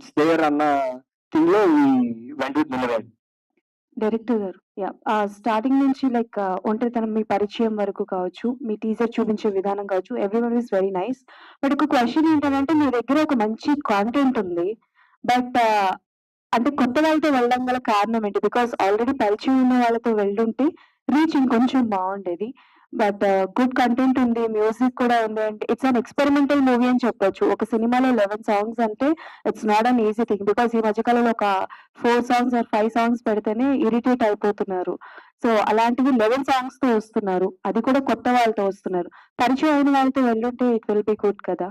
It's there అన్న thing లో ఈ వెంట విత్ నిలబడి. డైరెక్టర్ గారు, స్టార్టింగ్ నుంచి లైక్ ఒంటరితనం మీ పరిచయం వరకు కావచ్చు, మీ టీజర్ చూపించే విధానం కావచ్చు, everyone is very nice. But ఒక క్వెషన్ ఏంటంటే మీ దగ్గర ఒక మంచి కాంటెంట్ ఉంది. బట్ అంటే కొత్త వాళ్ళతో వెళ్ళడం గల కారణం ఏంటి? బికాస్ ఆల్రెడీ పరిచయం ఉన్న వాళ్ళతో వెళ్ళుంటే రీచ్ ఇంకొంచెం బాగుండేది. బట్ గుడ్ కంటెంట్ ఉంది, మ్యూజిక్ కూడా ఉంది. అంటే ఇట్స్ అన్ ఎక్స్పెరిమెంటల్ మూవీ అని చెప్పొచ్చు. ఒక సినిమాలో 11 సాంగ్స్ అంటే it's not an easy thing. Because ఈ మధ్య కాలంలో ఒక 4 సాంగ్స్ ఆర్ 5 సాంగ్స్ పెడితేనే ఇరిటేట్ అయిపోతున్నారు. సో అలాంటివి 11 సాంగ్స్ తో వస్తున్నారు. అది కూడా కొత్త వాళ్ళతో వస్తున్నారు. పరిచయం అయిన వాళ్ళతో వెళ్ళుంటే ఇట్ విల్ బి గుడ్ కదా.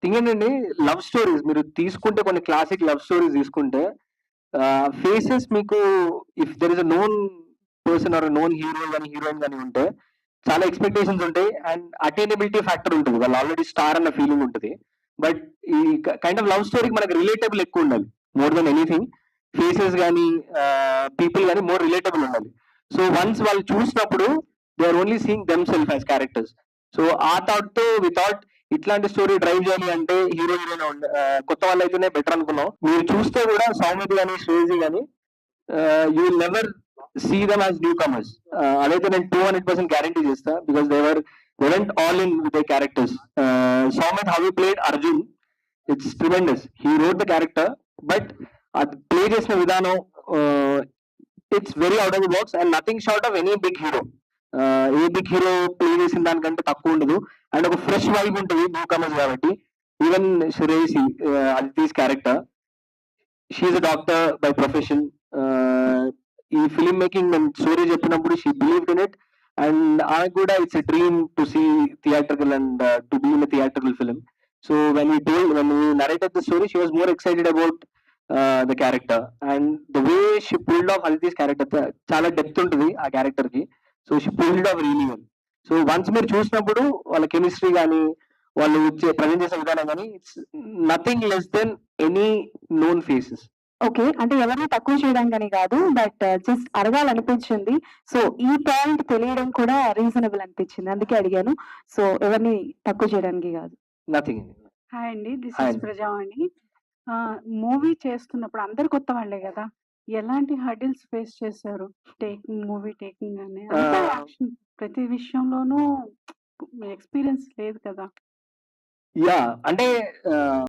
థింగ్ ఏంటండి, లవ్ స్టోరీస్ మీరు తీసుకుంటే, కొన్ని క్లాసిక్ లవ్ స్టోరీస్ తీసుకుంటే ఫేసెస్ మీకు, if there is a known person are known hero కానీ హీరోయిన్ కానీ ఉంటే చాలా ఎక్స్పెక్టేషన్స్ ఉంటాయి అండ్ అటైనబిలిటీ ఫ్యాక్టర్ ఉంటుంది. వాళ్ళు ఆల్రెడీ స్టార్ అన్న ఫీలింగ్ ఉంటుంది. బట్ ఈ కైండ్ ఆఫ్ లవ్ స్టోరీకి మనకు రిలేటబుల్ ఎక్కువ ఉండాలి మోర్ దెన్ ఎనీథింగ్. ఫేసెస్ కానీ పీపుల్ కానీ మోర్ రిలేటబుల్ ఉండాలి. సో వన్స్ వాళ్ళు చూసినప్పుడు they are only seeing them self as characters. So ఆ థాట్ తో వితౌట్ ఇట్లాంటి స్టోరీ డ్రైవ్ చేయాలి అంటే హీరో హీరోయిన్ కొత్త వాళ్ళు అయితేనే బెటర్ అనుకున్నాం. మీరు చూస్తే కూడా సౌమిత్ కానీ శ్రేయసి కానీ you will never see them as newcomers. అదైతే నేను 200% గ్యారంటీ చేస్తా. Because they went all in with the characters. Soumith how he played Arjun, it's tremendous. He wrote the character, but అది ప్లే చేసిన విధానం it's very out of the box and nothing short of any big hero. A big hero play చేసిన దానికంటే తక్కువ ఉండదు అండ్ ఒక fresh vibe ఉంటుంది న్యూ కమర్స్ కాబట్టి. Even Shreyasi, Aditi's character, she's a doctor by profession. ఈ ఫిల్మ్ మేకింగ్ నేను స్టోరీ చెప్పినప్పుడు she believed in it and ఆమెకు కూడా it's a dream to see theatrical and to be in theatrical film. So when we narrated the story, she was more excited about the character and the way she pulled off Aditi's character. చాలా depth ఉంటుంది ఆ character కి. So she pulled off really well. So once మీరు చూసినప్పుడు వాళ్ళ chemistry కానీ వాళ్ళు present చేసే విధానం కానీ it's nothing less than any known faces. Okay. అంటే ఎవరిని తక్కువ చేయడానికని కాదు. బట్ జస్ట్ అడగాలనిపించింది. సో ఈ పాయింట్ తెలియడం కూడా రీజనబుల్ అనిపించింది. అందుకే అడిగాను. సో ఎవరిని తక్కువ చేయడానికి కాదు. నథింగ్. హాయ్ అండి, దిస్ Hi ఇస్ అండి. ప్రజావాణి. మూవీ చేస్తున్నప్పుడు అందరు కొత్త వాళ్ళే కదా, ఎలాంటి హర్డిల్స్ ఫేస్ చేశారు? మూవీ టేకింగ్ అని అంతా యాక్షన్, ప్రతి విషయంలోనూ ఎక్స్పీరియన్స్ లేదు కదా. యా అంటే